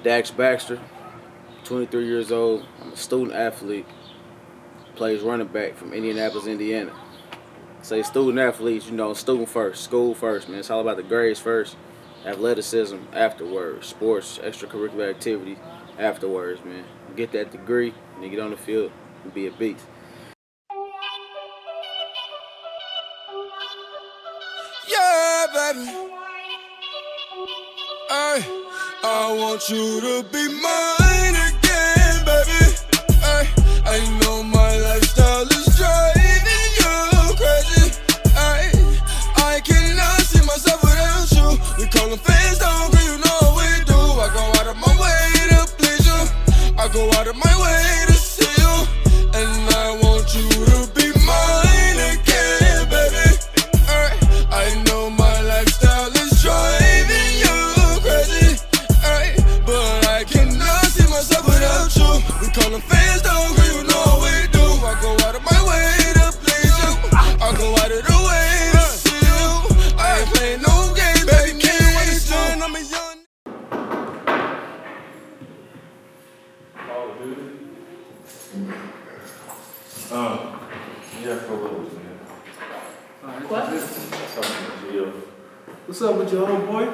Dax Baxter, 23 years old. I'm a student athlete. Plays running back from Indianapolis, Indiana. Say student athletes, student first, school first, man. It's all about the grades first, athleticism afterwards, sports, extracurricular activity afterwards, man. Get that degree, and then get on the field and be a beast. Yeah, baby. Ay, I want you to be mine again, baby. Ay, I know my lifestyle is driving you crazy. Ay, I cannot see myself without you. We call them fans down, girl, you know what we do. I go out of my way to please you. I go out of my way to see you. And I want you to be mine again, baby. Ay, I know my lifestyle is driving you crazy. Ay, but I cannot see myself without you. We call them fans down, girl, you know what we do. I go out of my way to please you. I go out of the way to see you. I ain't playing no game, baby, can't waste time. I'm a young. Yeah, for a little bit, man. What? Something What's up with your old boy?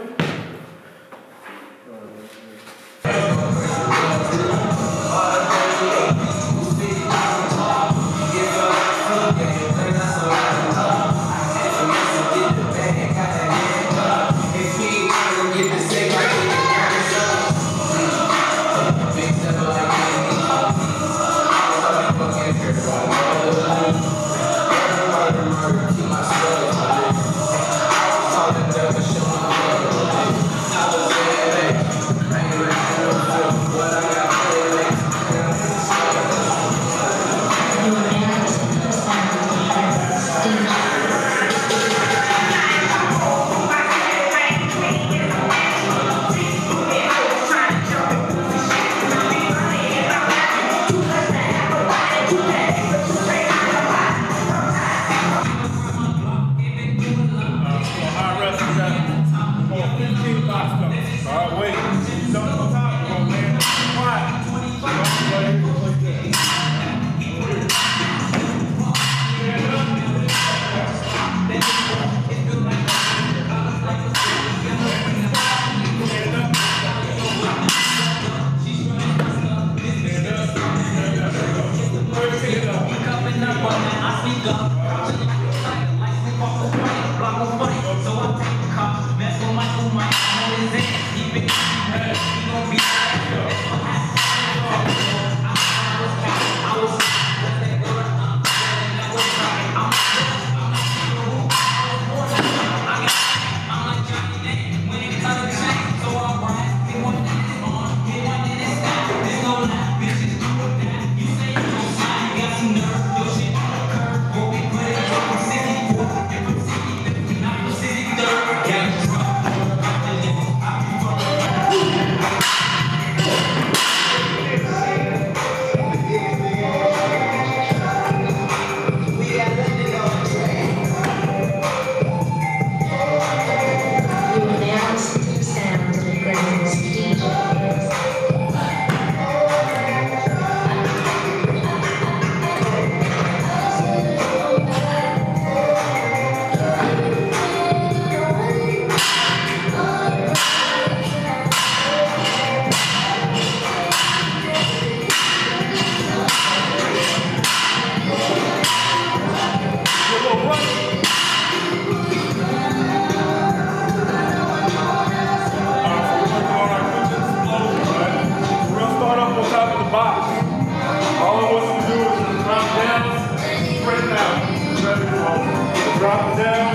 Drop it down,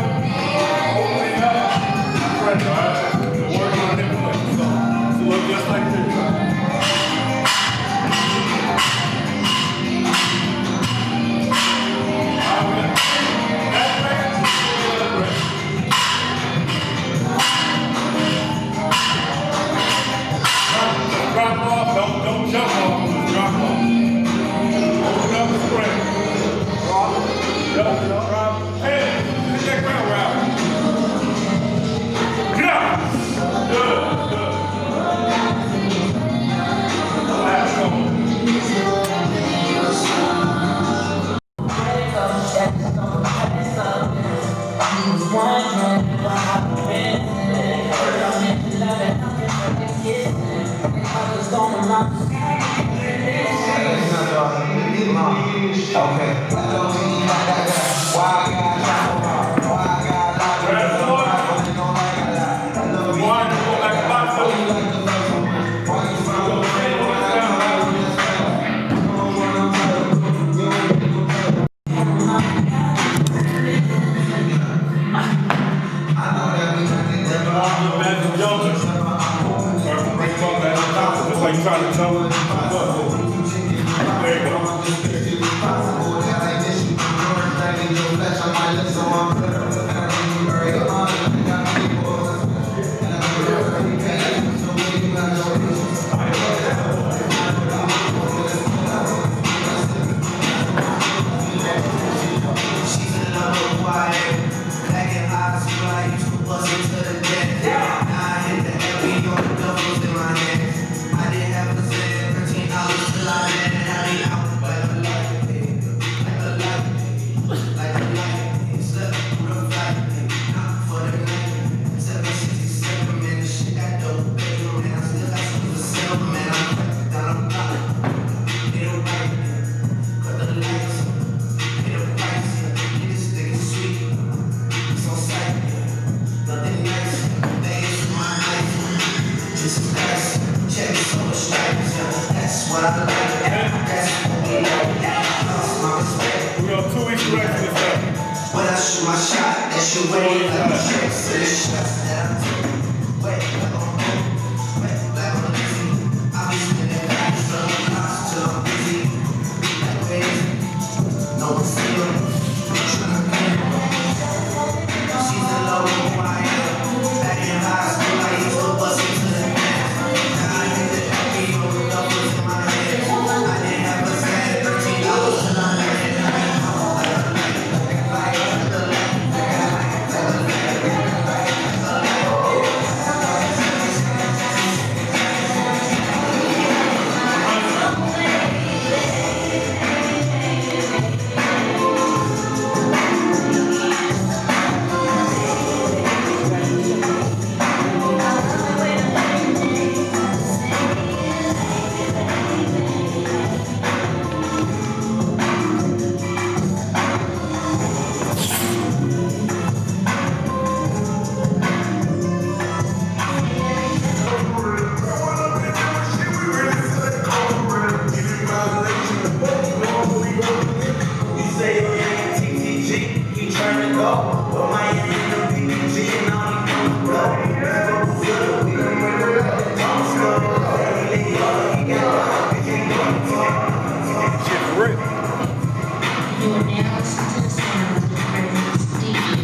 open it up, press it, alright? We're working on different ways. So look just like this. Drop off, don't jump off, just drop off. Open up the spring. Drop. Hey, hit that ground round. Get up. Good. Like trying to jump. There you go. We got 2 weeks left in this time. When I shoot my shot, that shit wait like a shit. So the shots that I'm taking, wait, like on easy. I be spinning back, so I'm lost till I'm busy. Like crazy, no conceal. Tryna pay. She's in love with who I am. Back in high school, I used to bust into the man. Now I hit the happy on the doubles in my head. I didn't have a cent, $13 till I'm dead.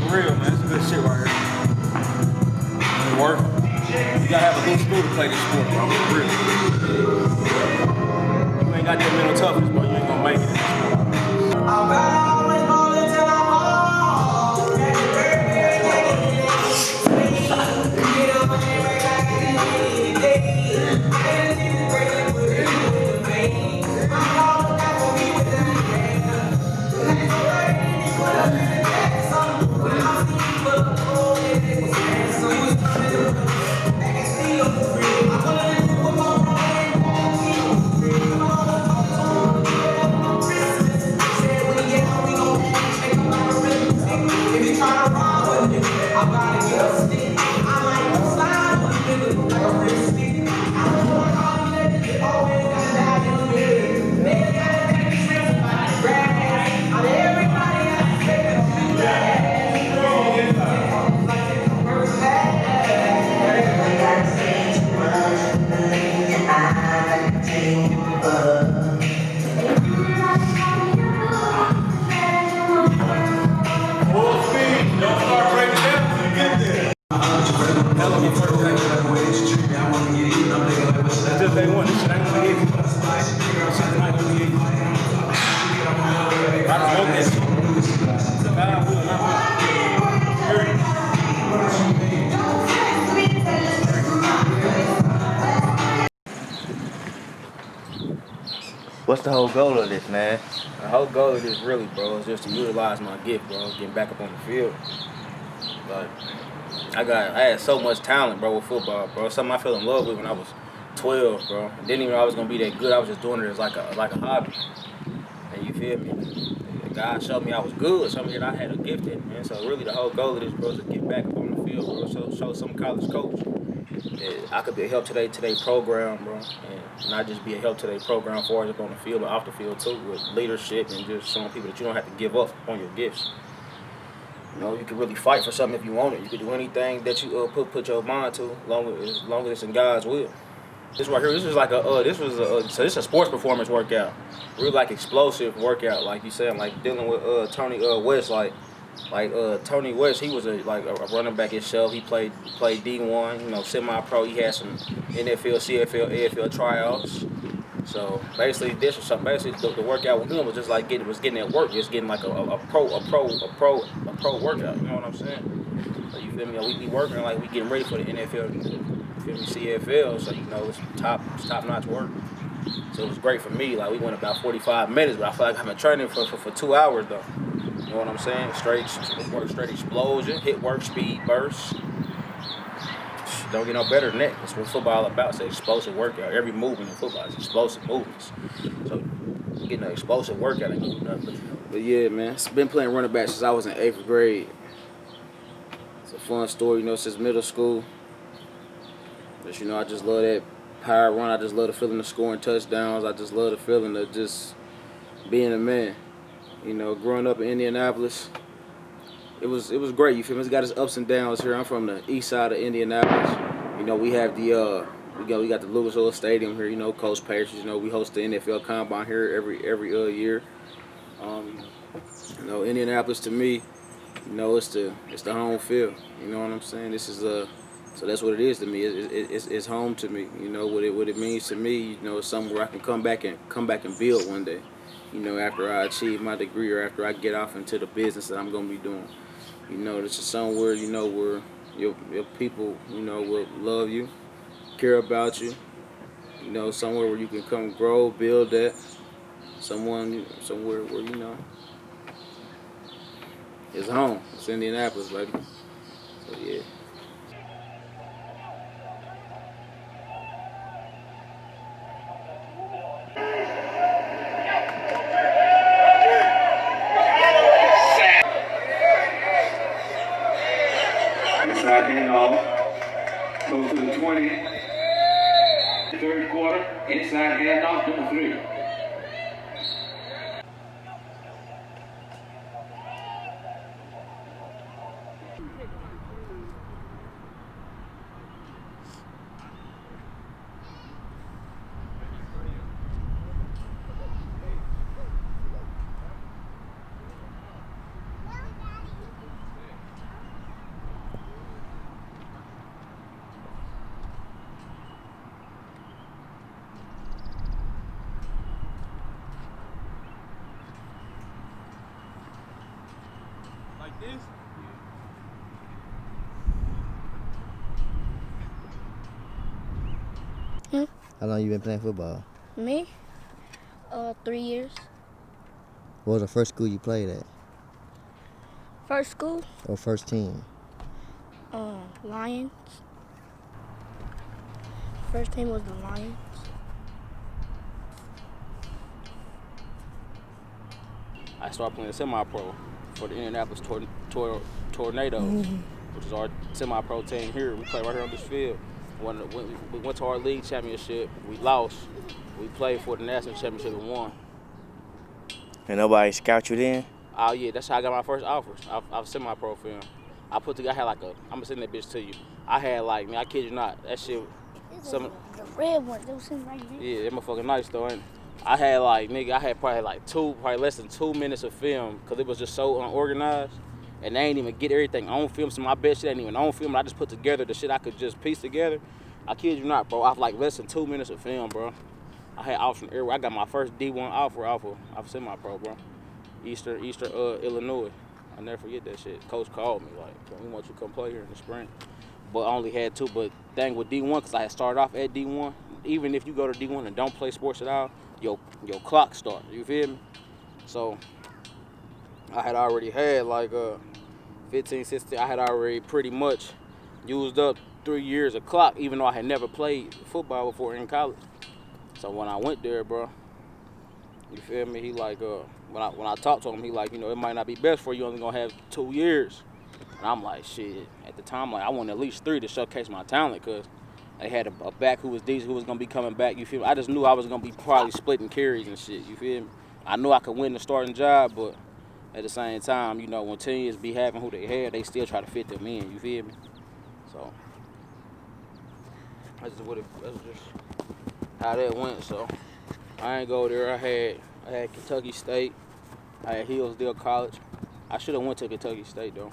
Real, man. It's good shit right here. It work. You gotta have a good school to play this sport, bro. For real. You ain't got that mental toughness, bro. You ain't gonna make it in this sport. Just day one, this shit ain't gonna be easy. This shit ain't gonna be easy. I just want this shit. God will, not What's the whole goal of this, man? The whole goal of this really, bro, is just to utilize my gift, bro, getting back up on the field. Like, I had so much talent, bro, with football, bro. It's something I fell in love with when I was 12, bro. I didn't even know I was gonna be that good. I was just doing it as like a hobby. And And you feel me? God showed me I was good, showed me that I had a gift in me, man. So really the whole goal of this, bro, is to get back up on the field, bro. Show some college coach that I could be a help to their program, bro. And not just be a help to their program for us up on the field, but off the field too, with leadership and just showing people that you don't have to give up on your gifts. You know, you can really fight for something if you want it. You can do anything that you put your mind to, as long as it's in God's will. This right here, this is like this is a sports performance workout, really like explosive workout, like you said, like dealing with Tony West, like Tony West, he was a running back himself. He played D1, you know, semi-pro. He had some NFL, CFL, AFL tryouts. So basically, this was something. Basically, the workout we're doing was just like getting at work, just getting like a pro workout. You know what I'm saying? So you feel me? We working like we getting ready for the NFL, you feel me, CFL. So you know it's top notch work. So it was great for me. Like we went about 45 minutes, but I feel like I've been training for 2 hours though. You know what I'm saying? Straight explosion, hit work, speed, burst. Don't get no better than that. That's what football about. It's an explosive workout. Every movement in football is explosive movements. So getting an explosive workout ain't gonna do nothing. But yeah, man, I've been playing running back since I was in 8th grade. It's a fun story, you know, since middle school. But you know, I just love that power run. I just love the feeling of scoring touchdowns. I just love the feeling of just being a man. You know, growing up in Indianapolis, it was great. You feel me? It's got its ups and downs here. I'm from the east side of Indianapolis. You know, we have the we got the Lucas Oil Stadium here. You know, Coach Patriots. You know, we host the NFL Combine here every year. You know, Indianapolis to me, you know, it's the home field. You know what I'm saying? This is so that's what it is to me. It's home to me. You know what it means to me. You know, it's somewhere where I can come back and build one day. You know, after I achieve my degree or after I get off into the business that I'm gonna be doing. You know, this is somewhere, you know, where your people, you know, will love you, care about you. You know, somewhere where you can come grow, build that. Somewhere where, you know, it's home. It's Indianapolis, baby. So, yeah. Inside handoff. Goes to the 20. Third quarter. Inside handoff, number 3. Like this? How long you been playing football? Me? 3 years. What was the first school you played at? First school? Or first team? Lions. First team was the Lions. I started playing semi-pro for the Indianapolis Tornadoes, which is our semi-pro team here. We play right here on this field. When we went to our league championship, we lost. We played for the national championship and won. And nobody scout you then? Oh yeah, that's how I got my first offers. I was semi-pro film. I'm gonna send that bitch to you. I had like, man, I kid you not, that shit. The red one, they was sitting right here. Yeah, that motherfucking nice though, ain't it? I had probably less than 2 minutes of film because it was just so unorganized. And they ain't even get everything on film. So my best shit ain't even on film. I just put together the shit I could just piece together. I kid you not, bro. I have like less than 2 minutes of film, bro. I had offers from everywhere. I got my first D1 offer off semi-pro, bro. Eastern Illinois. I'll never forget that shit. Coach called me like, we want you to come play here in the spring. But I only had 2. But thing with D1, because I had started off at D1, even if you go to D1 and don't play sports at all, your clock starts. You feel me? So I had already had like 15, 16. I had already pretty much used up 3 years of clock, even though I had never played football before in college. So when I went there, bro, You feel me? He like, when I talked to him, he like, it might not be best for you. Only gonna have 2 years. And I'm like, shit. At the time, like, I wanted at least 3 to showcase my talent, cause they had a back who was decent, who was gonna be coming back. You feel me? I just knew I was gonna be probably splitting carries and shit. You feel me? I knew I could win the starting job, but at the same time, when teams be having who they had, they still try to fit them in. You feel me? So that's just how that went. So I ain't go there. I had Kentucky State. I had Hillsdale College. I should have went to Kentucky State though.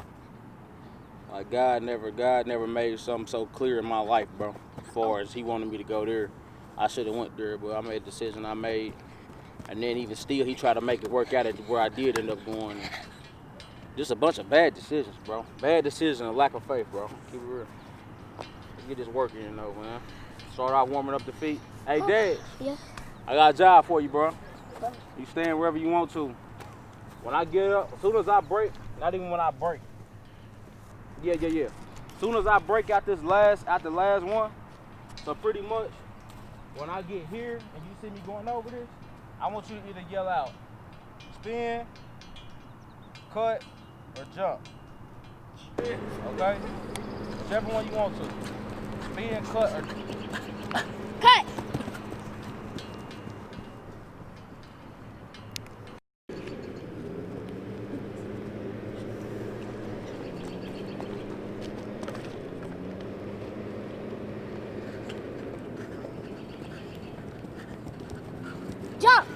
Like God never made something so clear in my life, bro. As far as He wanted me to go there, I should have went there, but I made the decision I made. And then even still, He tried to make it work out at where I did end up going. Just a bunch of bad decisions, bro. Bad decisions and a lack of faith, bro. Keep it real. Let's get this work in, though, man. Start out warming up the feet. Hey, Dax. Yeah. I got a job for you, bro. Okay. You stand wherever you want to. When I get up, as soon as I break, not even when I break. Yeah. As soon as I break out the last one, so pretty much, when I get here and you see me going over this, I want you to either yell out, spin, cut, or jump. Okay? Whichever one you want to. Spin, cut, or Cut. Jump.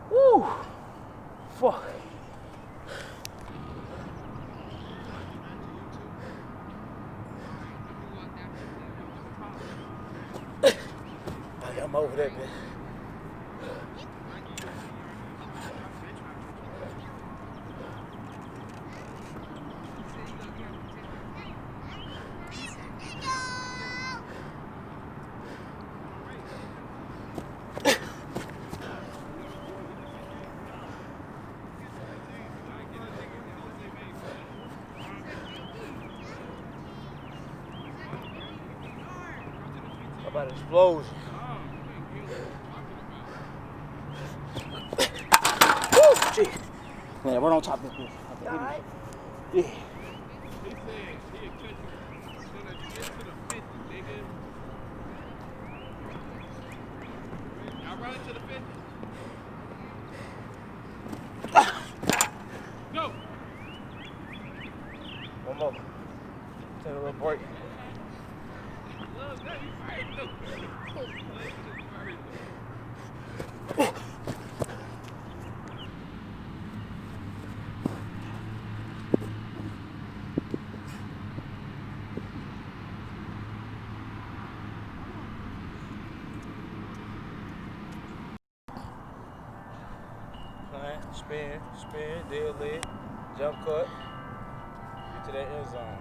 woo, fuck. I'm over that, man. How about an explosion? Woo, shit. Man, right on top of this bitch. Alright. Yeah. He said he'll catch you as soon as you get to the 50, nigga. Y'all running to the 50? Go! One more. Take a little break. Look, that you fighting them. Spin, dead leg, jump cut, get to that end zone.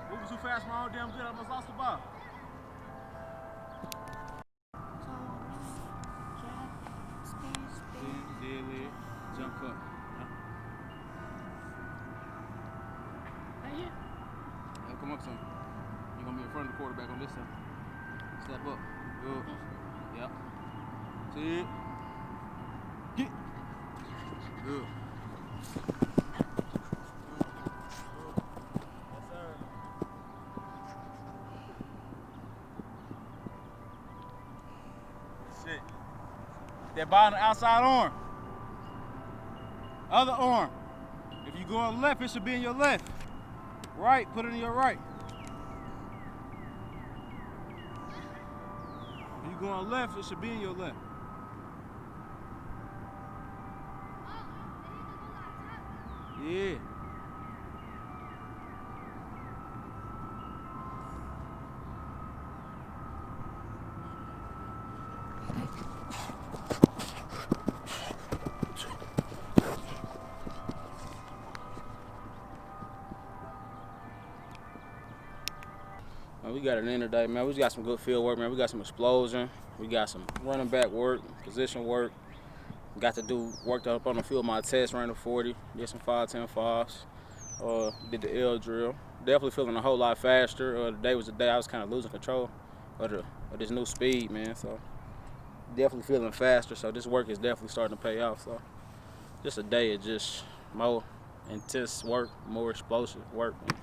Moving too fast, my own damn good. I almost lost the ball. Spin. Dead leg, jump cut. Right here. Come up some. You're gonna be in front of the quarterback on this side. Step up. Good. Yep. See it? Get. Good. Yes, sir. Shit. That bottom outside arm. Other arm. If you go on the left, it should be in your left. Right, put it in your right. If you go on the left, it should be in your left. Yeah. Man, we got an end today, man. We got some good field work, man. We got some explosion. We got some running back work, position work. Got to do worked up on the field. My test ran a 40. Did some 5-10 5s. Did the L drill. Definitely feeling a whole lot faster. Today was the day I was kind of losing control of this new speed, man. So definitely feeling faster. So this work is definitely starting to pay off. So just a day of just more intense work, more explosive work, and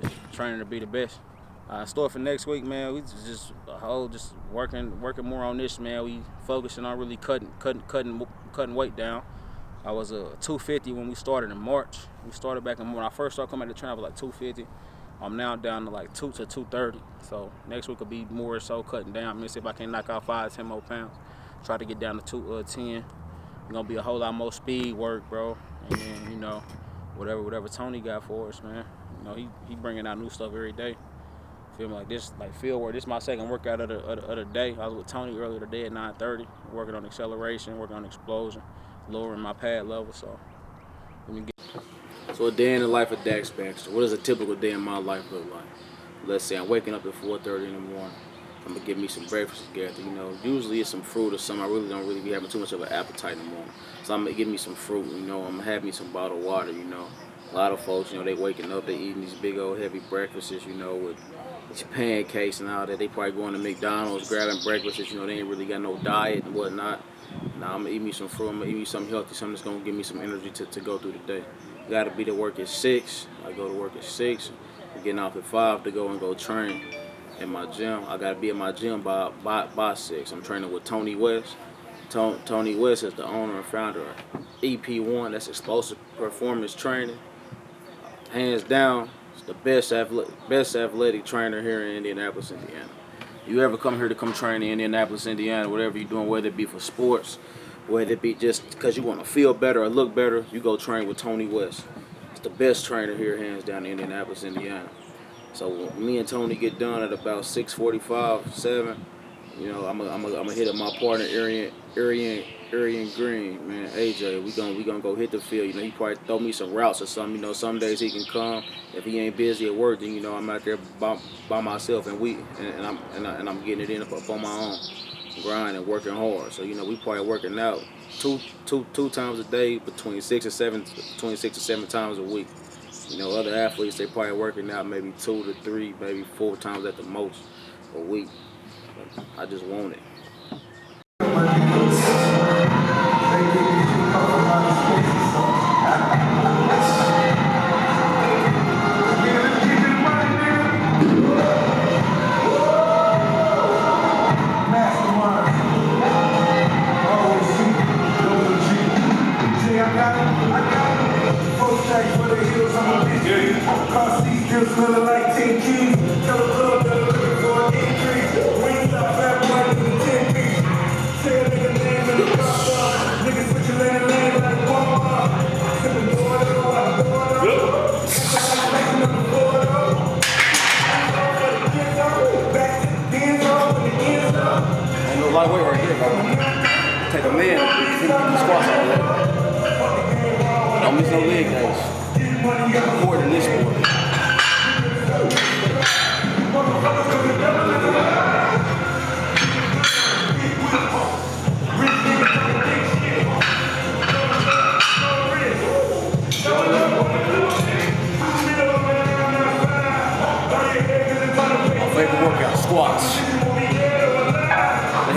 just training to be the best. Store for next week, man. We just working more on this, man. We focusing on really cutting weight down. I was 250 when we started in March. We started back when I first started coming to train, I was like 250. I'm now down to like 230. So next week will be more so cutting down. I'm gonna see if I can knock out 5-10 more pounds. Try to get down to 210. It's gonna be a whole lot more speed work, bro. And then, you know, whatever Tony got for us, man. You know, he bringing out new stuff every day. Feel me, like this, like field work. This is my second workout of the day. I was with Tony earlier today at 9:30, working on acceleration, working on explosion, lowering my pad level. So let me get. So a day in the life of Dax Baxter. What does a typical day in my life look like? Let's say I'm waking up at 4:30 in the morning. I'm gonna get me some breakfast together. You know, usually it's some fruit or something. I really don't be having too much of an appetite in the morning. So I'm gonna get me some fruit. You know, I'm gonna have me some bottled water. You know, a lot of folks, you know, they waking up, they eating these big old heavy breakfasts. You know, with pancakes and all that. They probably going to McDonald's, grabbing breakfast. You know, they ain't really got no diet and whatnot. Now I'm gonna eat me some fruit. I'm gonna eat me something healthy, something that's gonna give me some energy to go through the day. Got to be to work at 6. I go to work at 6. I'm getting off at 5 to go train in my gym. I got to be at my gym by 6. I'm training with Tony West. Tony West is the owner and founder of EP1. That's Explosive Performance Training. Hands down, it's the best athletic trainer here in Indianapolis, Indiana. You ever come here to come train in Indianapolis, Indiana, whatever you're doing, whether it be for sports, whether it be just because you want to feel better or look better, you go train with Tony West. It's the best trainer here, hands down, in Indianapolis, Indiana. So when me and Tony get done at about 6:45, 7, you know, I'm gonna hit up my partner, Arian Green, man, AJ. We gonna go hit the field. You know, he probably throw me some routes or something. You know, some days he can come. If he ain't busy at work, then you know I'm out there by myself, and I'm getting it in up on my own, grinding, working hard. So you know, we probably working out two times a day, between 6 and 7 times a week. You know, other athletes, they probably working out maybe 2 to 3, maybe 4 times at the most a week. But I just want it. Lightweight right here, bro. Take a man, you squats all that. Don't miss no leg days. More than this sport. My favorite workout, squats.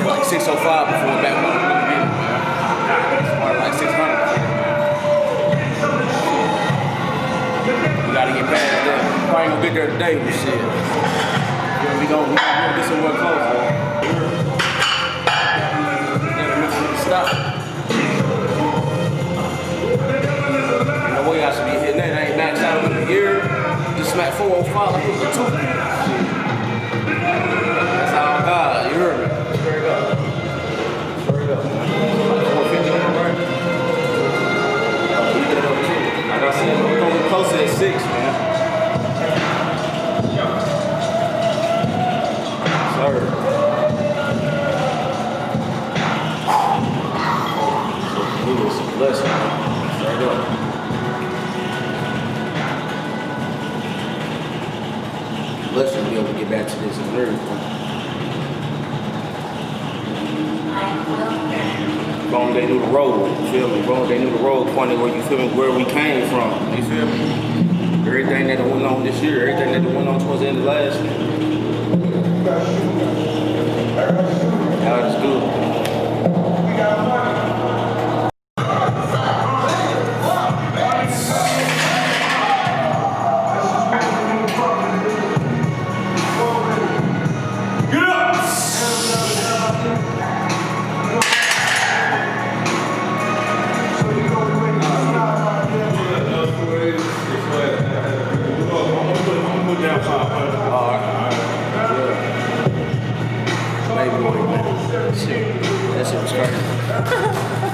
Like 6 405 before back when I really did it, man. Probably like 600. We gotta get past that. Probably ain't gonna get there today, but shit. We gonna get somewhere close, man. Never miss it to stop. No way I should be hitting that. I ain't maxed out in a year. Just smacked 405 like it was a 2. That's all God. You heard me. Straight up. Straight up, man. Like 450 on the right. Keep that up too. Like I said, we're gonna get closer at 6, man. Sir. It was a blessing, man. Straight up. Blessing to be able to get back to this and everything. Long they knew the road, you feel me? Long they knew the road pointed where you feel me, where we came from, you feel me? Everything that went on this year, everything that went on towards the end of last year. God is good. That shit was crazy.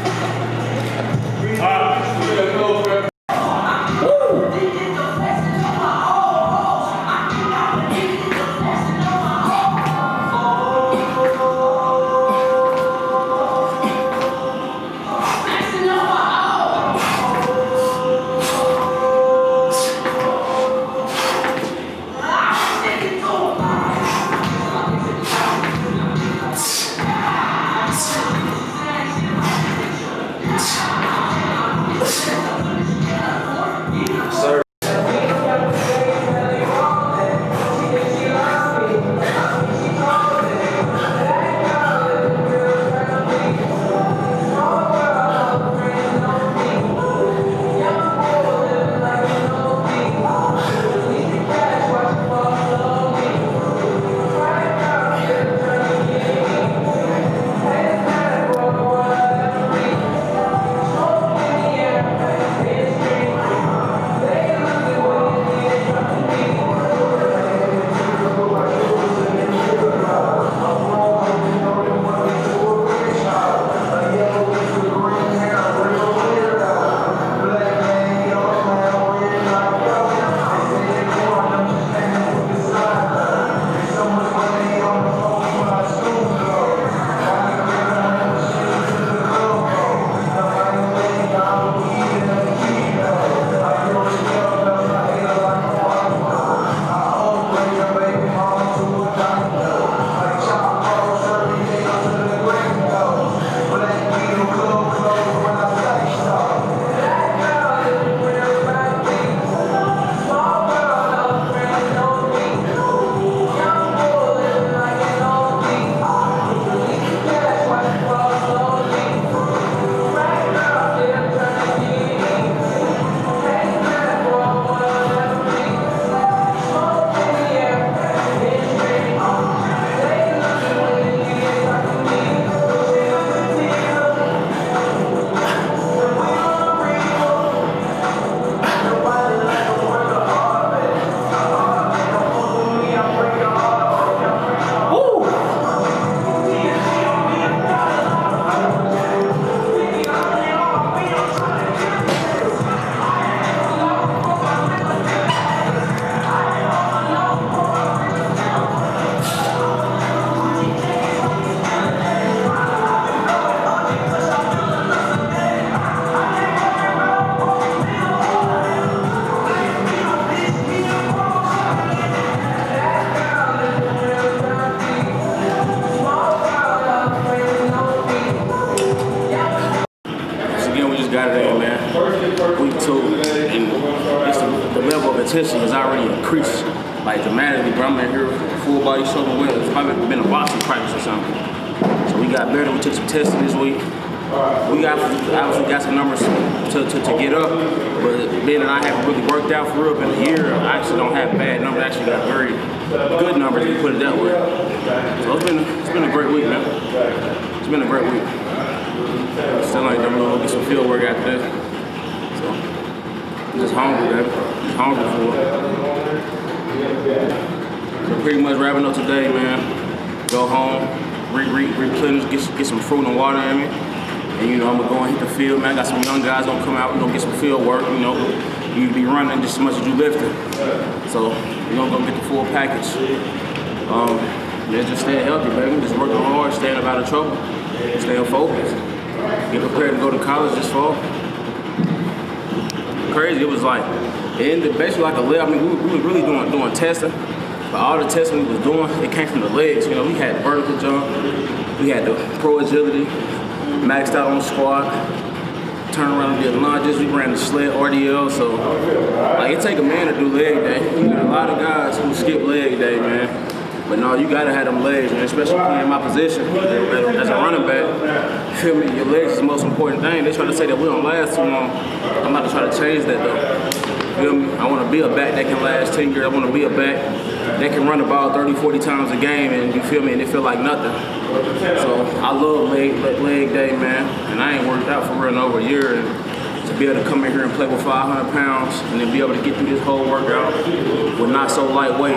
attention has already increased, like dramatically. Bro, I'm in here full body soaking wet. It's probably been a boxing practice or something. So we got better. We took some tests this week. We obviously got some numbers to get up, but being that I haven't really worked out for real in a year, I actually don't have bad numbers. I actually got very good numbers, if you put it that way. So it's been a great week, man. It's been a great week. Still ain't done. We're gonna get some field work after this. So I'm just hungry, baby. Just hungry for it. So pretty much wrapping up today, man. Go home, replenish, get some fruit and water in me. And you know, I'm gonna go and hit the field, man. I got some young guys gonna come out, we're gonna get some field work, you know. You be running just as much as you lifting. So we're gonna go get the full package. Just staying healthy, baby. Just working hard, staying out of trouble, staying focused. Get prepared to go to college this fall. Crazy, it was like, it ended basically like a leg. I mean, we were really doing testing, but all the testing we was doing, it came from the legs. You know, we had vertical jump, we had the pro agility, maxed out on the squat, turned around and did lunges, we ran the sled RDL, so like it take a man to do leg day. You got a lot of guys who skip leg day, man. But no, you gotta have them legs, man, especially playing my position as a running back. Feel me? Your legs is the most important thing. They try to say that we don't last too long. I'm about to try to change that though. Feel me? I want to be a back that can last 10 years. I want to be a back that can run the ball 30, 40 times a game, and you feel me? And it feel like nothing. So I love leg day, man. And I ain't worked out for real in over a year. And to be able to come in here and play with 500 pounds and then be able to get through this whole workout with not so lightweight,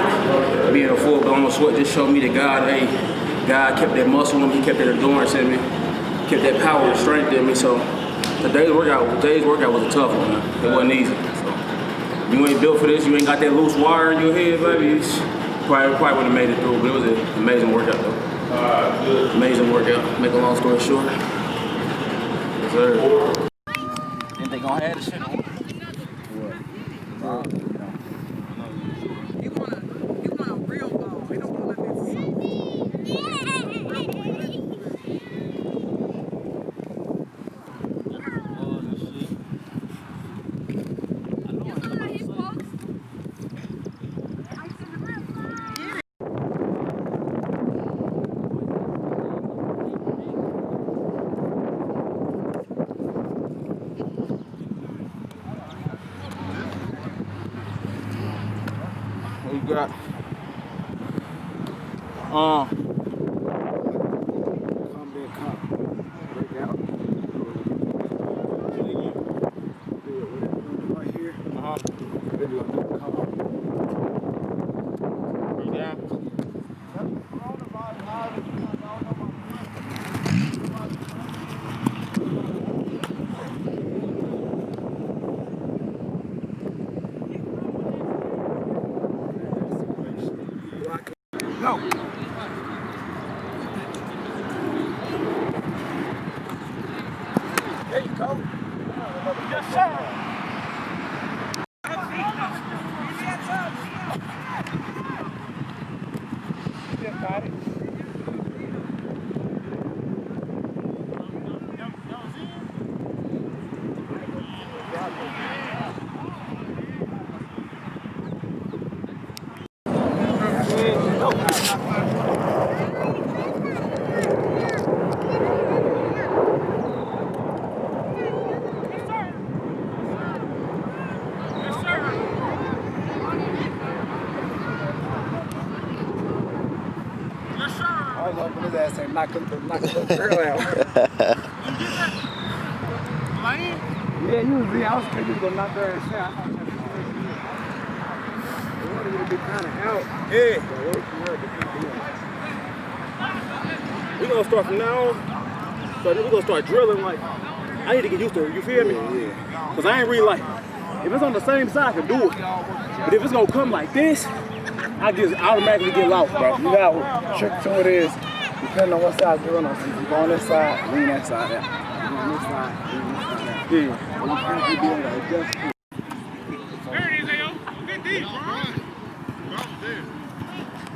being a full-blown sweat just showed me that God kept that muscle in me, kept that endurance in me, kept that power and strength in me. So today's workout was a tough one, man. It wasn't easy. So you ain't built for this, you ain't got that loose wire in your head, baby. Probably would have made it through, but it was an amazing workout though. Amazing workout. Make a long story short. Yes, sir. Then they gonna have the shit on. What? He want a real ball. He don't want to let You got break out. Right here. Then do another calm. Break down. Go. There you go. Yes, sir. I was hoping his ass ain't knock the girl out. Yeah, usually I was thinking he was gonna knock her ass out. I wanted her to be kind of out. Yeah. We're gonna start from now on. So then we're gonna start drilling. Like, I need to get used to it. You feel me? Yeah. Cause I ain't really like, if it's on the same side, I can do it. But if it's gonna come like this, I just automatically get lost, bro. You got trick to it is, depending on what side you're on. If you go on this side, lean that side out. You go on this side, lean this side out. Yeah. So you can't be able to adjust it. There it is, Ayo. Get deep, bro.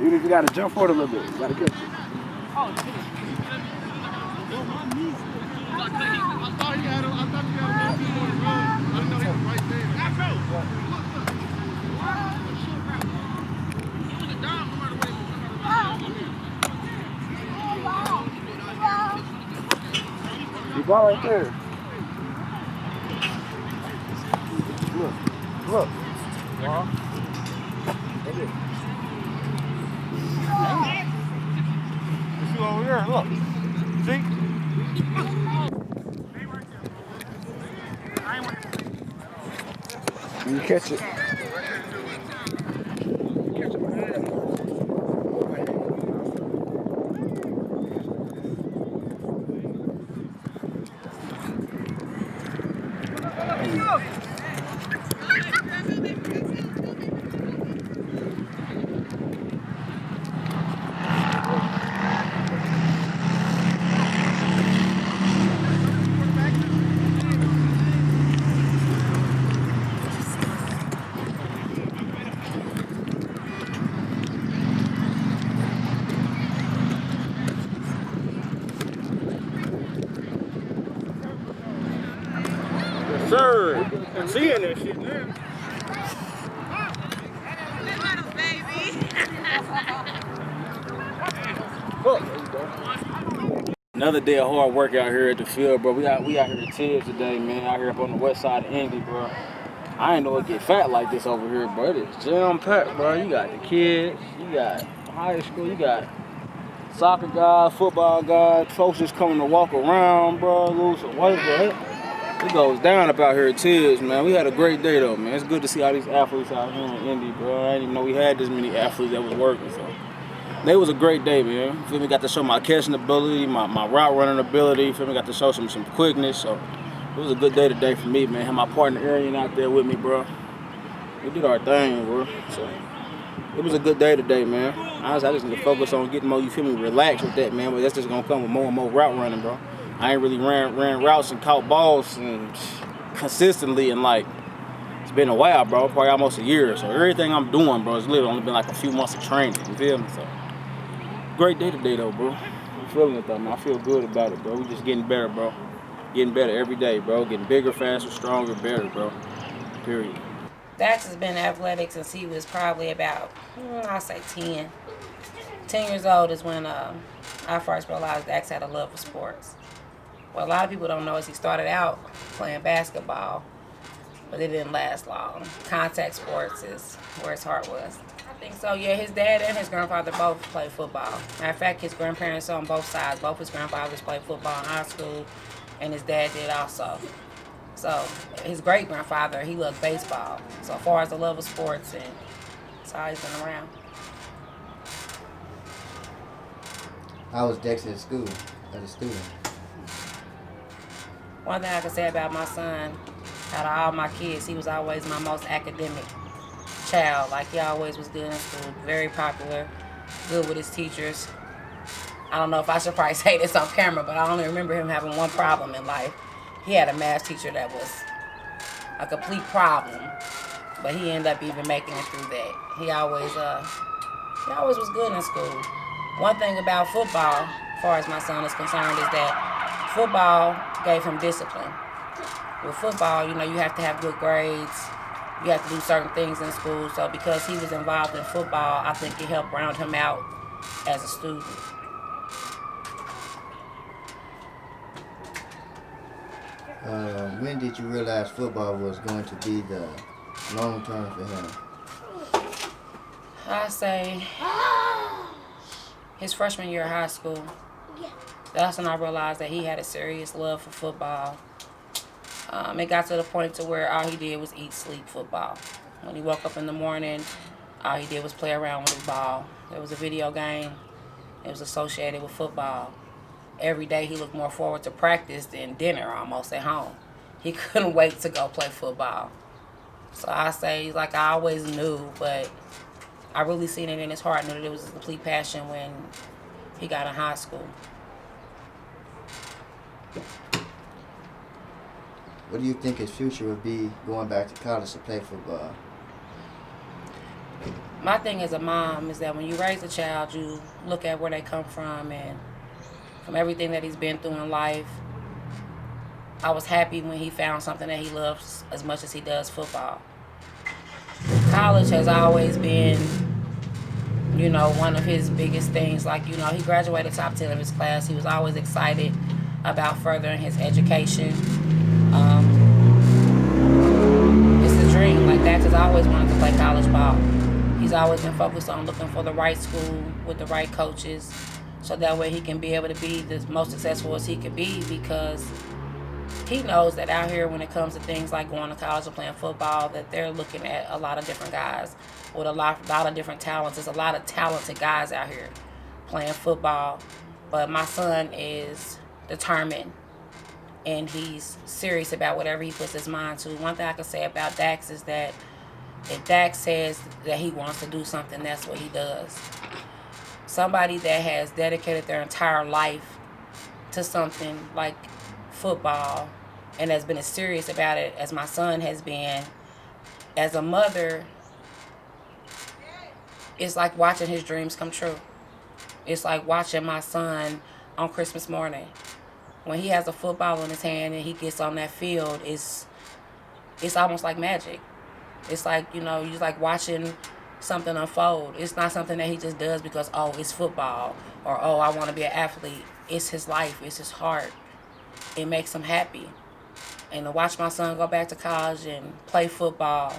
Even if you gotta jump for it a little bit, you gotta get it. I thought you had a little bit more to run. I didn't know he was right there. That's right. He was down no matter what he was. The ball right there. Look. Look. Ball. Right there. You see over here? Look. See? You catch it. Sir, I'm seeing that shit now. Another day of hard work out here at the field, bro. We out here at Tibbs today, man. Out here up on the west side of Indy, bro. I ain't know it get fat like this over here, bro. It is jam-packed, bro. You got the kids, you got high school, you got soccer guys, football guys, folks just coming to walk around, bro, lose some weight, bro. It goes down up out here at Tibbs, man. We had a great day, though, man. It's good to see all these athletes out here in Indy, bro. I didn't even know we had this many athletes that was working, so. It was a great day, man. Feel me? Got to show my catching ability, my route running ability. Feel me? Got to show some quickness. So it was a good day today for me, man. Had my partner Arian out there with me, bro. We did our thing, bro. So it was a good day today, man. Honestly, I just need to focus on getting more, you feel me, relaxed with that, man. But that's just gonna come with more and more route running, bro. I ain't really ran routes and caught balls and consistently in like, it's been a while, bro. Probably almost a year. So everything I'm doing, bro, it's literally only been like a few months of training. You feel me? So great day today, though, bro. I'm feeling it, though, man. I feel good about it, bro. We just getting better, bro. Getting better every day, bro. Getting bigger, faster, stronger, better, bro. Period. Dax has been athletic since he was probably about, I'll say 10. 10 years old is when I first realized Dax had a love for sports. What a lot of people don't know is he started out playing basketball, but it didn't last long. Contact sports is where his heart was. I think so, yeah. His dad and his grandfather both played football. Matter of fact, his grandparents on both sides. Both his grandfathers played football in high school, and his dad did also. So his great-grandfather, he loved baseball. So as far as the love of sports, and that's how he's been around. How was Dex at school as a student? One thing I can say about my son, out of all my kids, he was always my most academic child. Like, he always was good in school, very popular, good with his teachers. I don't know if I should probably say this on camera, but I only remember him having one problem in life. He had a math teacher that was a complete problem, but he ended up even making it through that. He always was good in school. One thing about football, as far as my son is concerned, is that football gave him discipline. With football, you know, you have to have good grades. You have to do certain things in school. So because he was involved in football, I think it helped round him out as a student. When did you realize football was going to be the long term for him? I say his freshman year of high school. That's when I realized that he had a serious love for football. It got to the point to where all he did was eat, sleep, football. When he woke up in the morning, all he did was play around with his ball. There was a video game. It was associated with football. Every day he looked more forward to practice than dinner almost at home. He couldn't wait to go play football. So I say, like, I always knew, but I really seen it in his heart, knew that it was a complete passion when he got in high school. What do you think his future would be going back to college to play football? My thing as a mom is that when you raise a child, you look at where they come from and from everything that he's been through in life. I was happy when he found something that he loves as much as he does football. College has always been, one of his biggest things. Like, he graduated top 10 of his class. He was always excited about furthering his education. It's a dream. Like Dax has always wanted to play college ball. He's always been focused on looking for the right school with the right coaches, so that way he can be able to be the most successful as he could be, because he knows that out here when it comes to things like going to college and playing football, that they're looking at a lot of different guys with a lot of different talents. There's a lot of talented guys out here playing football, but my son is determined and he's serious about whatever he puts his mind to. One thing I can say about Dax is that if Dax says that he wants to do something, that's what he does. Somebody that has dedicated their entire life to something like football and has been as serious about it as my son has been, as a mother, it's like watching his dreams come true. It's like watching my son on Christmas morning. When he has a football in his hand and he gets on that field, it's almost like magic. It's like, you know, you're like watching something unfold. It's not something that he just does because, oh, it's football, or, oh, I want to be an athlete. It's his life. It's his heart. It makes him happy. And to watch my son go back to college and play football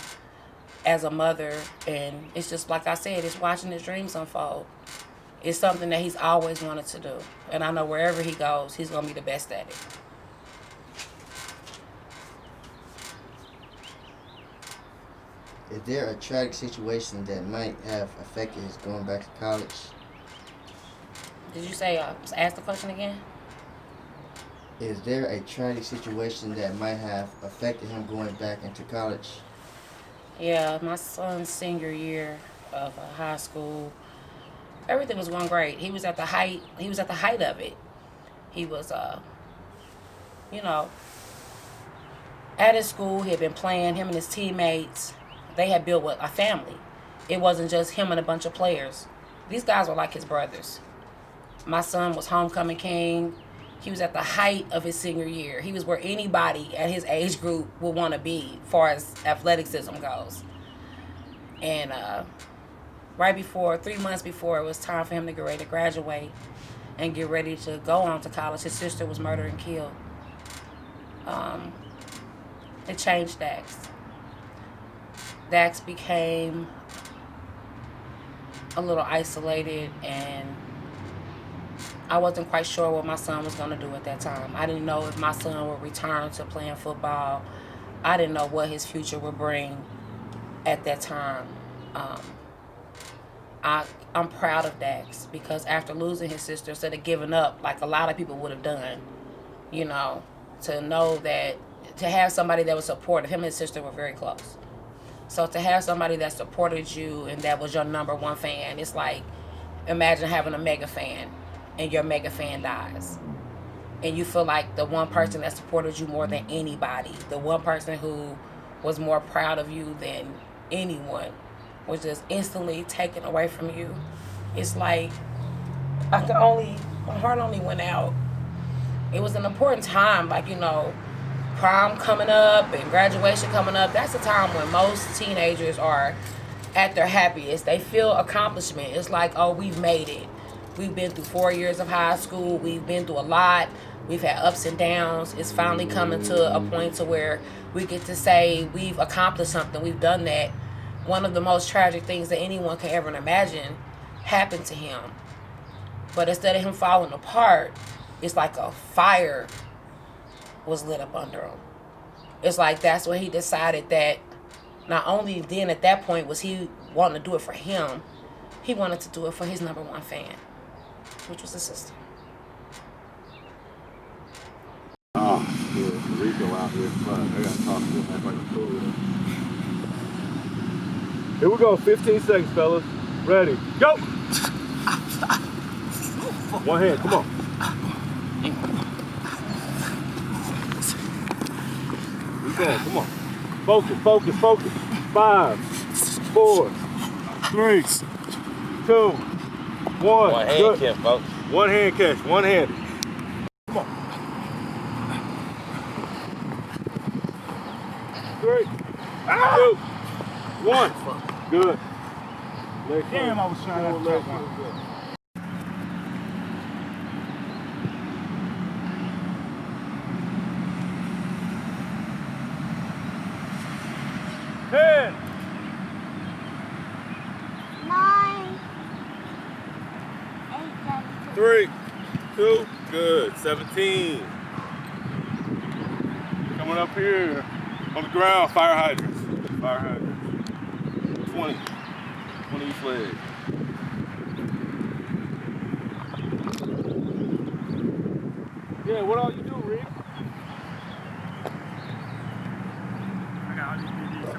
as a mother, and it's just like I said, it's watching his dreams unfold. It's something that he's always wanted to do. And I know wherever he goes, he's going to be the best at it. Is there a tragic situation that might have affected his going back to college? Did you say, ask the question again? Is there a tragic situation that might have affected him going back into college? Yeah, my son's senior year of high school, everything was going great. He was at the height of it. He was, at his school. He had been playing, him and his teammates. They had built a family. It wasn't just him and a bunch of players. These guys were like his brothers. My son was homecoming king. He was at the height of his senior year. He was where anybody at his age group would want to be as far as athleticism goes. And right before, 3 months before it was time for him to get ready to graduate and get ready to go on to college, his sister was murdered and killed. It changed Dax. Dax became a little isolated, and I wasn't quite sure what my son was going to do at that time. I didn't know if my son would return to playing football. I didn't know what his future would bring at that time. I'm proud of Dax, because after losing his sister, instead of giving up like a lot of people would have done, to know that, to have somebody that was supportive. Him and his sister were very close. So to have somebody that supported you and that was your number one fan, it's like, imagine having a mega fan and your mega fan dies. And you feel like the one person that supported you more than anybody, the one person who was more proud of you than anyone, was just instantly taken away from you. It's like, my heart only went out. It was an important time, prom coming up and graduation coming up. That's the time when most teenagers are at their happiest. They feel accomplishment. It's like, oh, we've made it. We've been through 4 years of high school. We've been through a lot. We've had ups and downs. It's finally coming to a point to where we get to say we've accomplished something. We've done that. One of the most tragic things that anyone can ever imagine happened to him. But instead of him falling apart, it's like a fire was lit up under him. It's like that's when he decided that not only then at that point was he wanting to do it for him, he wanted to do it for his number one fan, which was his sister. Oh, yeah, Rico out here. I gotta talk to him. Act like a fool. Here we go, 15 seconds, fellas. Ready, go! One hand, come on. Come on. Focus. 5, 4, 3, 2, 1. One hand catch, folks. One hand catch, one handed. Come on. 3, 2, 1. Good. Damn, I was trying to. 4 legs. 1, 10. 9. 8, 3, 2, good. 17. Coming up here on the ground, fire hydrants. Fire hydrants. 20. 20 each leg. Yeah, what all you do, Rick? I got all these DVDs.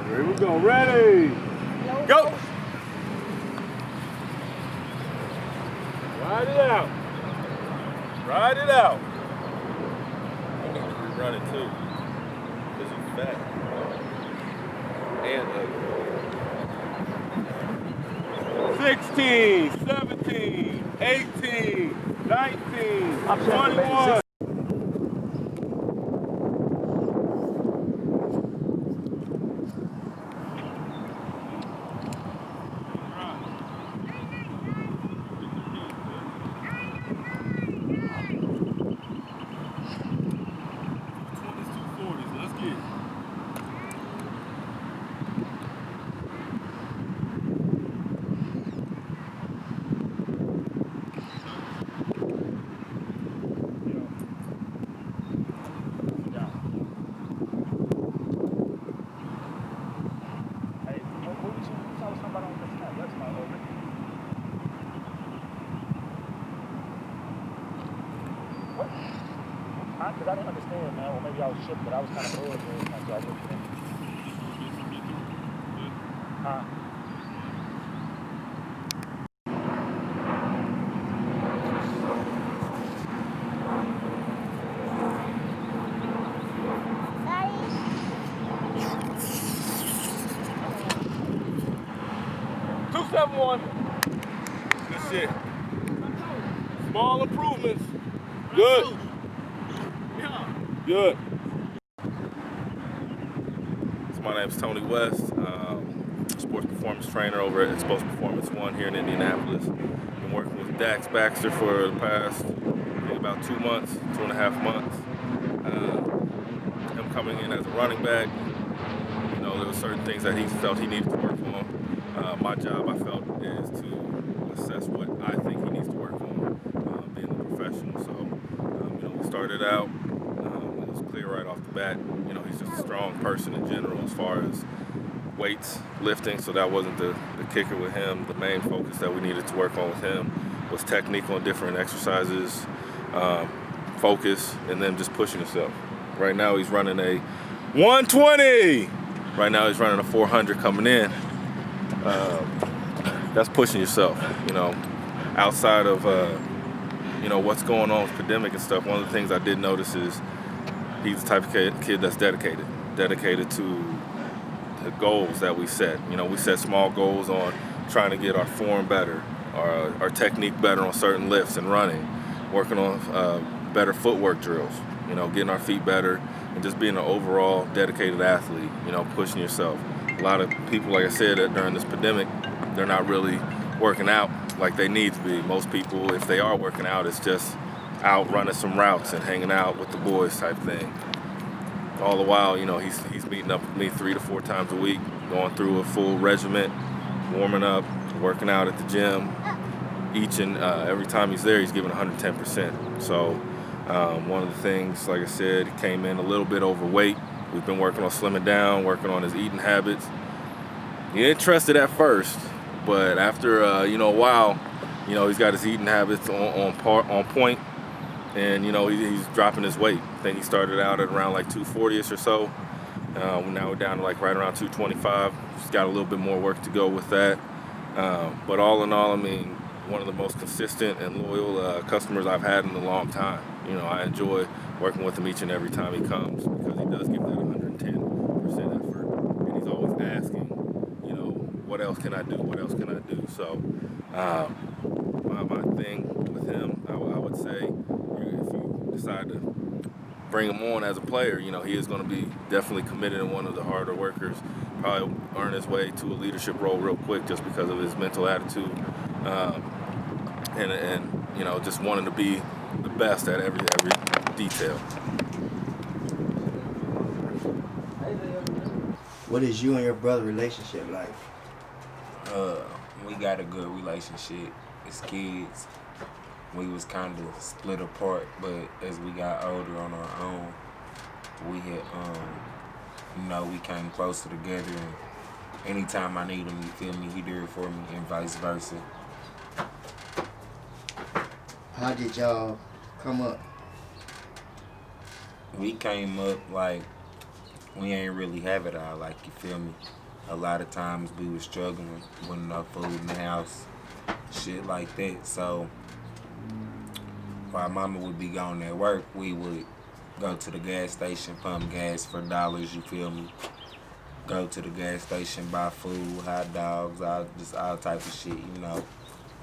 Here we go. Ready? Go! Ride it out. Ride it out. You need to rerun it too. Because you're fat. And ugly. 16, 17, 18, 19, 21. Because I didn't understand, man. Well, maybe I was shook, but I was kind of bored. So I looked at him. Huh? Good shit. Small improvements. Good. Good. So my name's Tony West, sports performance trainer over at Sports Performance 1 here in Indianapolis. Been working with Dax Baxter for the past about 2 months, 2.5 months. Him coming in as a running back, you know, there were certain things that he felt he needed to work on. My job, I felt, is to assess what I think he needs to work on, being a professional. So, you know, we started out. It was clear right off the bat. You know, he's just a strong person in general as far as weights, lifting. So that wasn't the kicker with him. The main focus that we needed to work on with him was technique on different exercises, focus, and then just pushing himself. Right now he's running a 120. Right now he's running a 400 coming in. That's pushing yourself, you know, outside of, you know, what's going on with pandemic and stuff. One of the things I did notice is he's the type of kid that's dedicated to the goals that we set. You know, we set small goals on trying to get our form better, our technique better on certain lifts and running, working on better footwork drills, you know, getting our feet better, and just being an overall dedicated athlete, you know, pushing yourself. A lot of people, like I said, during this pandemic, they're not really working out like they need to be. Most people, if they are working out, it's just out running some routes and hanging out with the boys type thing. All the while, you know, he's meeting up with me 3 to 4 times a week, going through a full regiment, warming up, working out at the gym. Each and every time he's there, he's giving 110%. So one of the things, like I said, he came in a little bit overweight. We've been working on slimming down, working on his eating habits. He ain't interested at first, but after you know, a while, you know, he's got his eating habits on point, and you know, he's dropping his weight. I think he started out at around like 240ish or so. Now we're down to like right around 225. He's got a little bit more work to go with that. But all in all, I mean, one of the most consistent and loyal customers I've had in a long time. You know, I enjoy working with him each and every time he comes because he does give that 110% effort, and he's always asking, you know, what else can I do? What else can I do? So my thing with him, I would say, if you decide to bring him on as a player, you know, he is going to be definitely committed and one of the harder workers. Probably earn his way to a leadership role real quick just because of his mental attitude, and you know, just wanting to be the best at every detail. What is you and your brother relationship like? We got a good relationship as kids. We was kind of split apart, but as we got older on our own, we had, we came closer together. And anytime I need him, you feel me, he there for me, and vice versa. How did y'all come up? We came up like we ain't really have it all, like, you feel me. A lot of times we was struggling with enough food in the house, shit like that. So while mama would be gone at work, we would go to the gas station, pump gas for dollars, you feel me. Go to the gas station, buy food, hot dogs, all type of shit,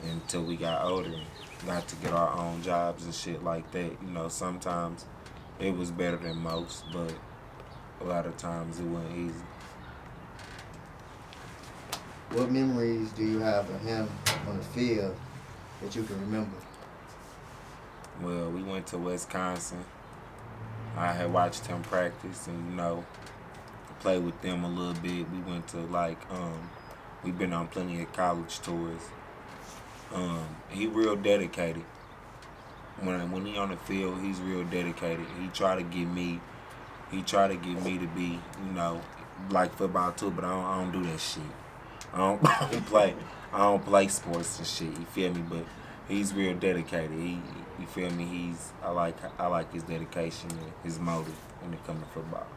until we got older and got to get our own jobs and shit like that. Sometimes it was better than most, but a lot of times it wasn't easy. What memories do you have of him on the field that you can remember? Well, we went to Wisconsin. I had watched him practice and, play with them a little bit. We went to we've been on plenty of college tours. He real dedicated. When he on the field, he's real dedicated. He try to get me to be, like football too, but I don't do that shit. I don't play sports and shit, you feel me? But he's real dedicated. You feel me? I like his dedication and his motive when it comes to football.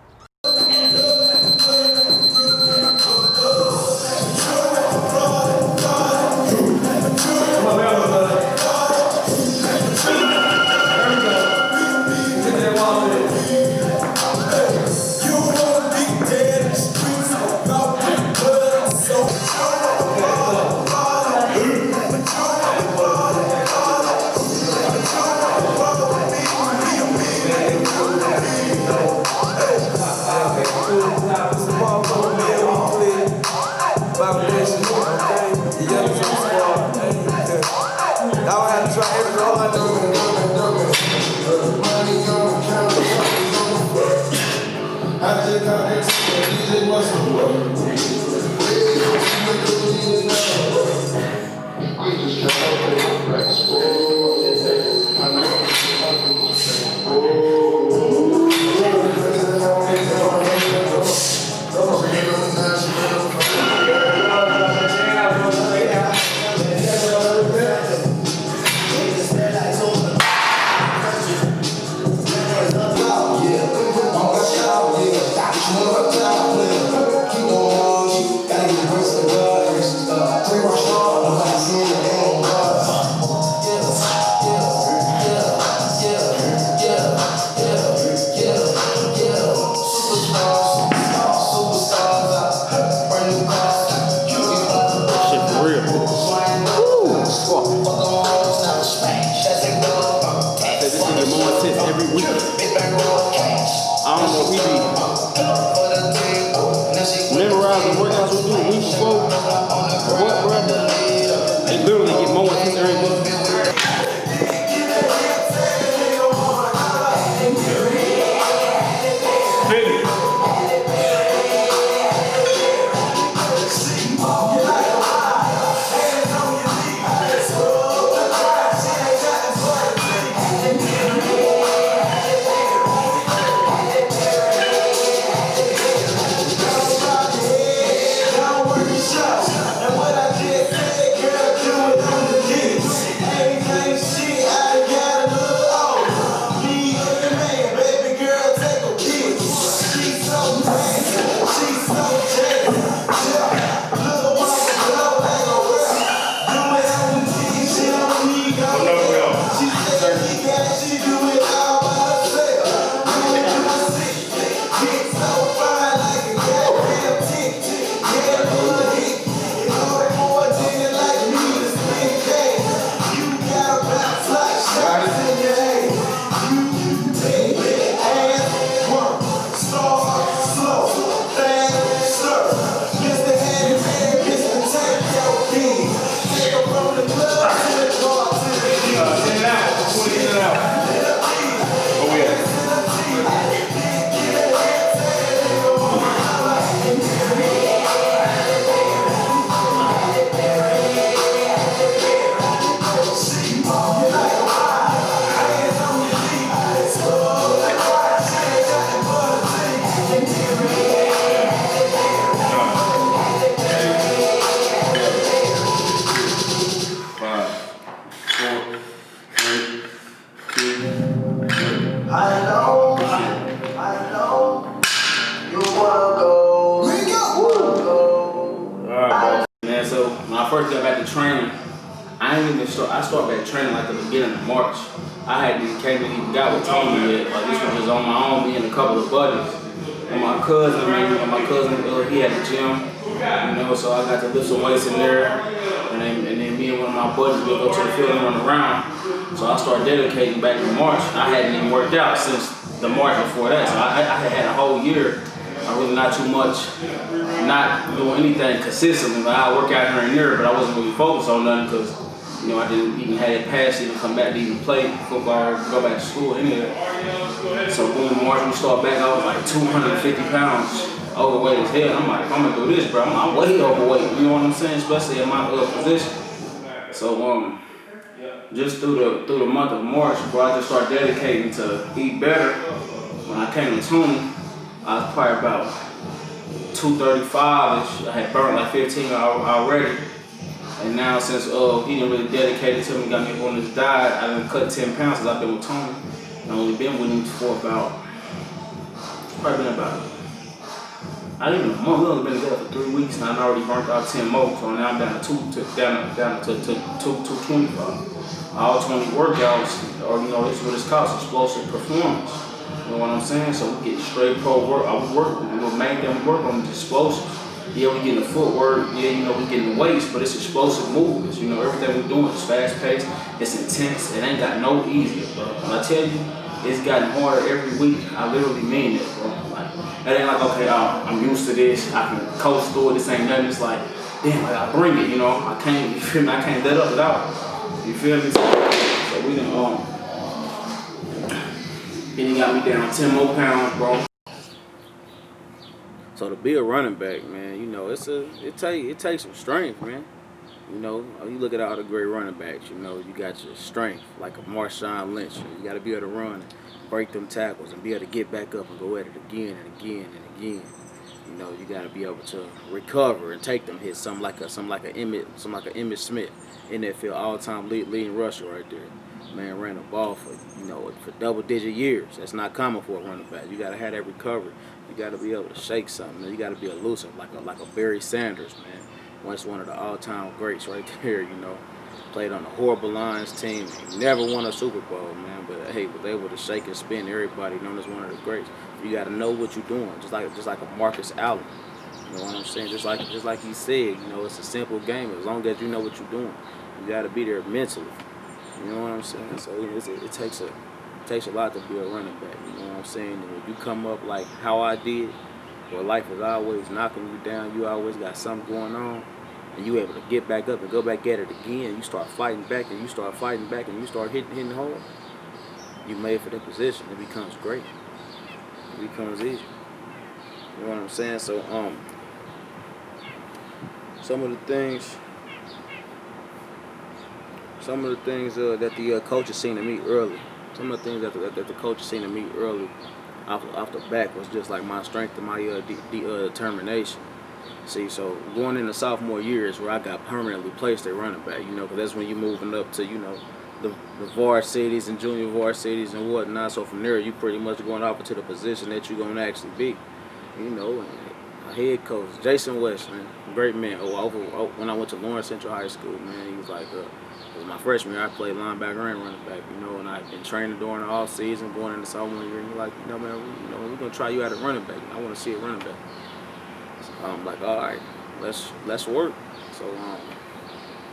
Yeah. back to training. I ain't even start. I started back training like the beginning of March. I hadn't even got with Tony yet. Like this was just on my own, me and a couple of buddies. And my cousin, he had a gym, you know, so I got to lift some weights in there. And then me and one of my buddies would go to the field and run around. So I started dedicating back in March. I hadn't even worked out since the March before that. So I had a whole year. I really not too much, not doing anything consistently. Like I work out here and there, but I wasn't really focused on nothing because, you know, I didn't even have that passion to come back to even play football or go back to school, any of that. So boom, March we start back, I was like 250 pounds overweight as hell. I'm like, if I'm gonna do this, bro, I'm way overweight. You know what I'm saying? Especially in my position. So just through the month of March, bro, I just started dedicating to eat better. When I came to Tony, I was probably about 235-ish. I had burned like 15 already. And now since he didn't really dedicate it to me, got me on this diet, I done cut 10 pounds since I've been with Tony. I've only been with him for not even a month. We've only been together for 3 weeks now. I already burnt out 10 more, so now I'm down to 225. All 20 workouts, or you know, this is what it's called, explosive performance. You know what I'm saying? So we get straight pro work. We make them work on the explosives. Yeah, we getting the footwork, yeah, you know, we getting the weights, but it's explosive movements. You know, everything we're doing is fast paced, it's intense, it ain't got no easier, bro. When I tell you, it's gotten harder every week, I literally mean it, bro. Like, that ain't like, okay, I'm used to this, I can coast through it, this ain't nothing. It's like, damn, I gotta bring it, you know, I can't, you feel me, I can't let up without it. You feel me? So we done, then he got me down 10 more pounds, bro. So to be a running back, man, you know, it takes some strength, man. You know, you look at all the great running backs, you know, you got your strength, like a Marshawn Lynch. You got to be able to run and break them tackles and be able to get back up and go at it again and again and again. You know, you got to be able to recover and take them hits. Something like a Emmitt Smith, NFL all-time leading rusher right there. Man ran the ball for double-digit years. That's not common for a running back. You got to have that recovery. You got to be able to shake something. You got to be elusive, like a Barry Sanders, man. Once one of the all-time greats right there, you know. Played on the horrible Lions team. Never won a Super Bowl, man. But hey, was able to shake and spin everybody, known as one of the greats. You got to know what you're doing, just like a Marcus Allen. You know what I'm saying? Just like he said, you know, it's a simple game as long as you know what you're doing. You got to be there mentally. You know what I'm saying? So it takes a lot to be a running back. You know what I'm saying? And when you come up like how I did, where life is always knocking you down, you always got something going on, and you able to get back up and go back at it again. You start fighting back, and you start fighting back, and you start hitting hard. You made for the position. It becomes great. It becomes easy. You know what I'm saying? So some of the things that the coaches seen in me early. Some of the things that the coaches seen in me early off the back was just like my strength and my determination. See, so going into sophomore year is where I got permanently placed at running back, you know, because that's when you're moving up to, you know, the varsities and junior varsities and whatnot. So from there, you pretty much going off into the position that you're going to actually be, you know. And my head coach, Jason West, man, great man. When I went to Lawrence Central High School, man, he was like, it was my freshman year, I played linebacker and running back, you know, and I've been training during the off season, going into sophomore year, and he's like, you know, man, we're gonna try you out at running back. I want to see a running back. So I'm like, all right, let's work. So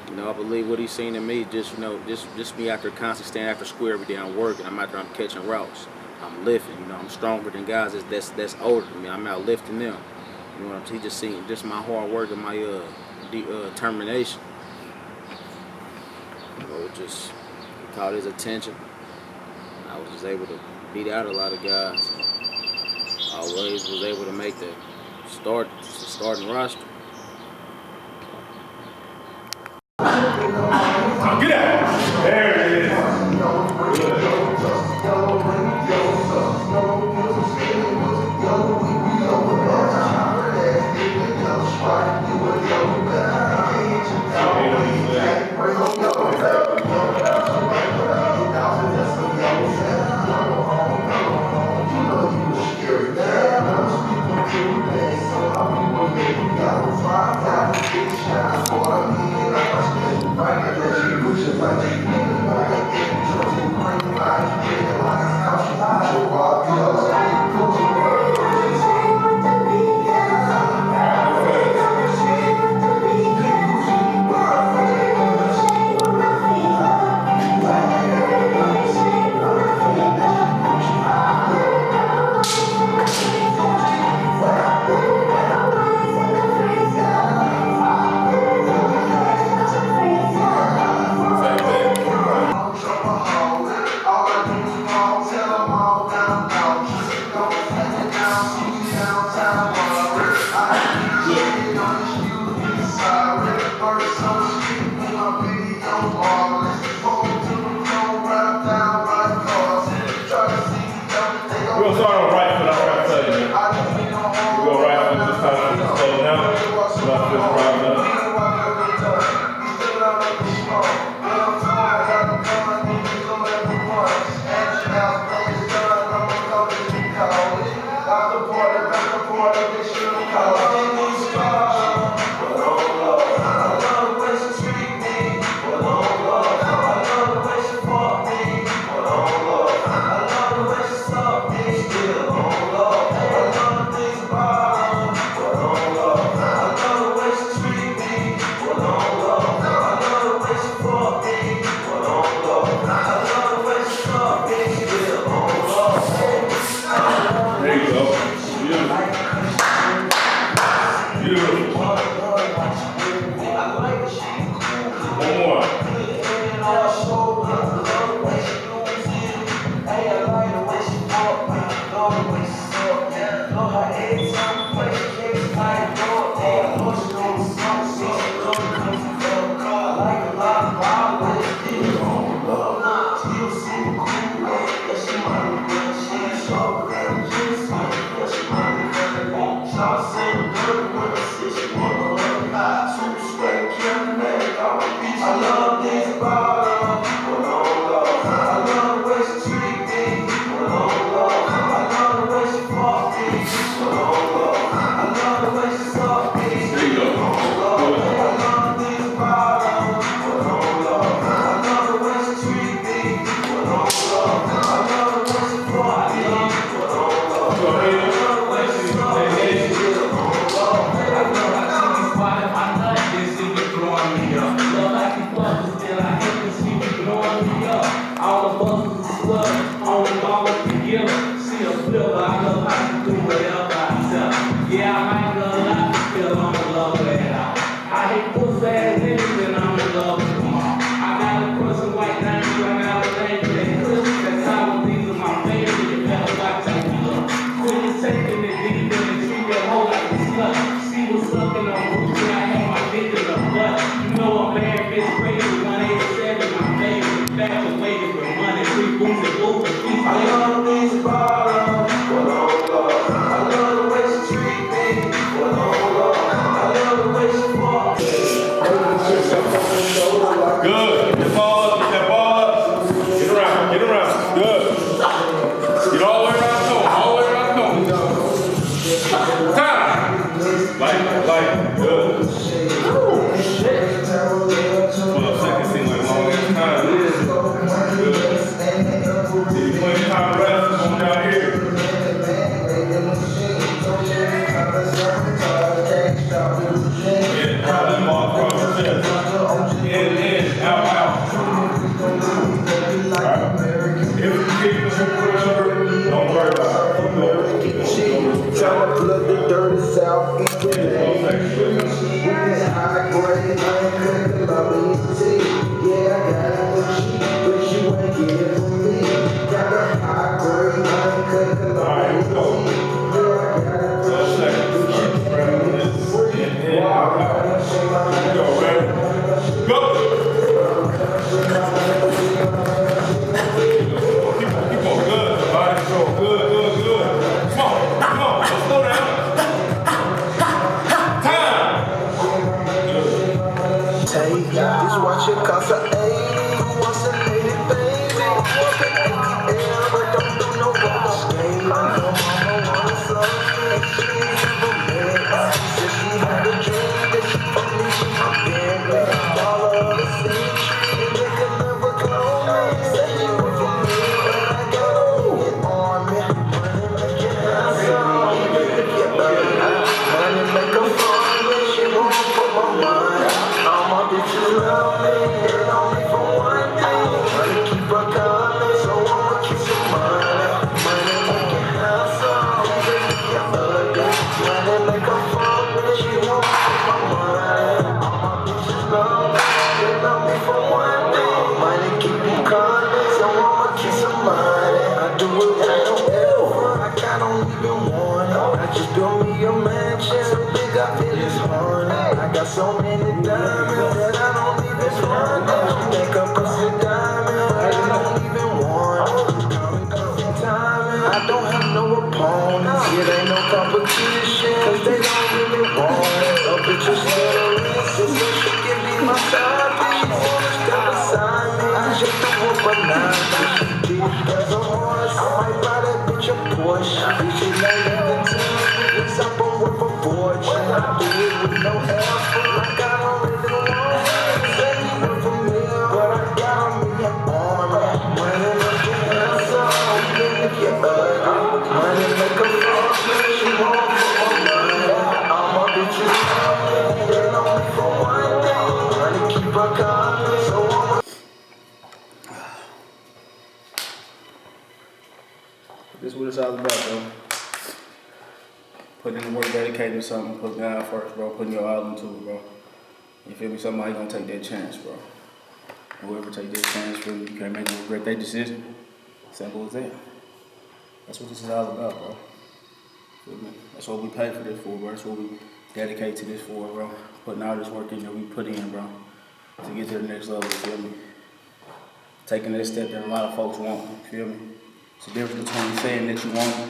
you know, I believe what he's seen in me, just me out there constantly standing after square every day. I'm working. I'm out there. I'm catching routes. I'm lifting. You know, I'm stronger than guys that's older than me. I'm out lifting them. You know what I'm saying? He just seen just my hard work and my determination. You know, he caught his attention. I was just able to beat out a lot of guys. I always was able to make the starting roster. Get out! There it is. Scary man, most people do things, so how people make you We'll start on right foot, I forgot to tell you, man. We'll go right foot this time, just slow down. Left foot right up. There you go. Beautiful. Beautiful. One more. Good. Get the ball up, get that ball up. Get around, get around. Good. Get all the way around the cone, all the way around the cone. Time. Light. Good. 12 seconds seems like a long ass time. Good. Give you plenty of time to rest. Come on down here. Yeah, try that ball across your chest. In, out. Alright. If you keep this whatever, don't worry about it. Tryna plug the dirty south east with this high grade, I ain't cooking my BT. Yeah, I got it for cheap, but you ain't get it from me. Got a high grade, I ain't cooking my BT. Yeah, I got it for cheap, but you ain't get it from me. Go, ready? Go! Keep on, good. Body control, good. Come on, let's slow down. Time! Hey, this watch it cost a A. Who wants a lady, baby? Walking in the air, but don't do no roller skate. Your mama wanna suck me, she ain't never met. She said she had a dream that she fucked me in my bed. All of the century in the I don't even want it. I just built me a mansion, so big I feel it's haunted. I got so many diamonds that I don't even want it. Make up pussy diamond, but I don't even want it. Call me perfect timing, I don't have no opponents. It ain't no competition, cause they don't really want it. A bitch is serious, so she give me my side. She wanna step beside me, I just do what but not. She deep as a horse, I might buy that bitch a Porsche. Bitch, she ain't even tell me it's up on worth a fortune. I do it with no effort, like I don't really want it. Say you worth a meal, but I got a million on me. Money make you handsome, even if you're ugly. Money make a fuck, she won't for my money. I'm a bitch you love me, they only for one thing. Money keep her coming, so I'm This is what it's all about, bro. Putting in the work, dedicating to something, put God first, bro. Putting your all into it, bro. You feel me? Somebody gonna take that chance, bro. Whoever take that chance, for you can't make them regret their decision. Simple as that. That's what this is all about, bro. Feel me? That's what we pay for this for, bro. That's what we dedicate to this for, bro. Putting all this work in that we put in, bro, to get to the next level. You feel me? Taking that step that a lot of folks want. You feel me? It's the difference between saying that you want it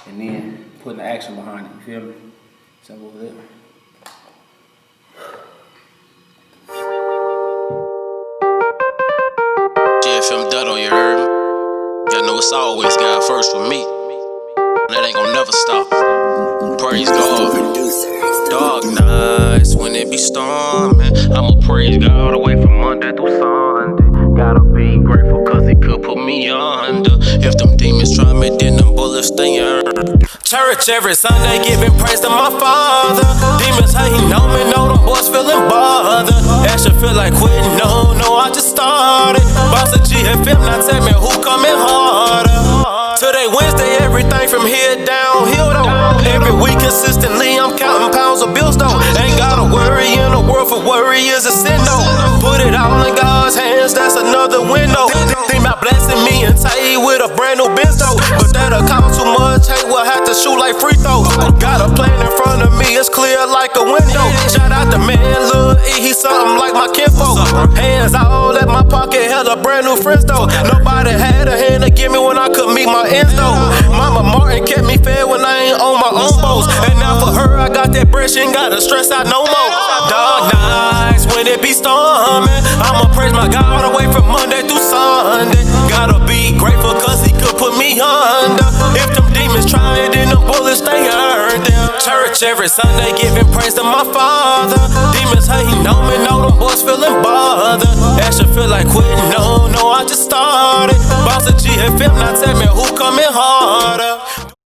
and then putting the action behind it. You feel me? Simple as that. GFM Dutto, you heard me? Y'all know it's always God first with me. That ain't gonna never stop. Praise God. Dark nights when it be storming, I'ma praise God all the way from Monday through Sunday. Gotta be grateful cause he could put me under. If them demons try me, then them bullets they earn. Church every Sunday giving praise to my Father. Demons hating on me, know them boys feeling bothered. That should feel like quitting, no, I just started. Boss of GFM, now tell me who coming harder. Today Wednesday, everything from here downhill though. Every week consistently, I'm counting pounds of bills though. Ain't gotta worry in a world for worry is a sin though. Put it all in God's hands, that's another window. Think about blessing me and Tay with a brand new Benz though. But that'll cost too much, hey, we'll have to shoot like free throws. Got a plan in front of me, it's clear like a window. Shout out to man, Lil E, he something like my kinfolk. Hands all at my pocket, held a brand new friends though. Nobody had a hand to give me when I could meet my ends though. Mama Martin kept me fed when I ain't on my own boats. And now for her, I got that bread, she ain't gotta stress out no more. Dark nights when it be storming, I'ma praise my God all the way from Monday through Sunday. Gotta be grateful cause he could put me under. If them demons try it, then them bullets they earned them. Church every Sunday giving praise to my Father. Demons hating on me, know them boys feeling bothered. That should feel like quitting, no, I just started. Boss of GFM, now tell me who coming harder.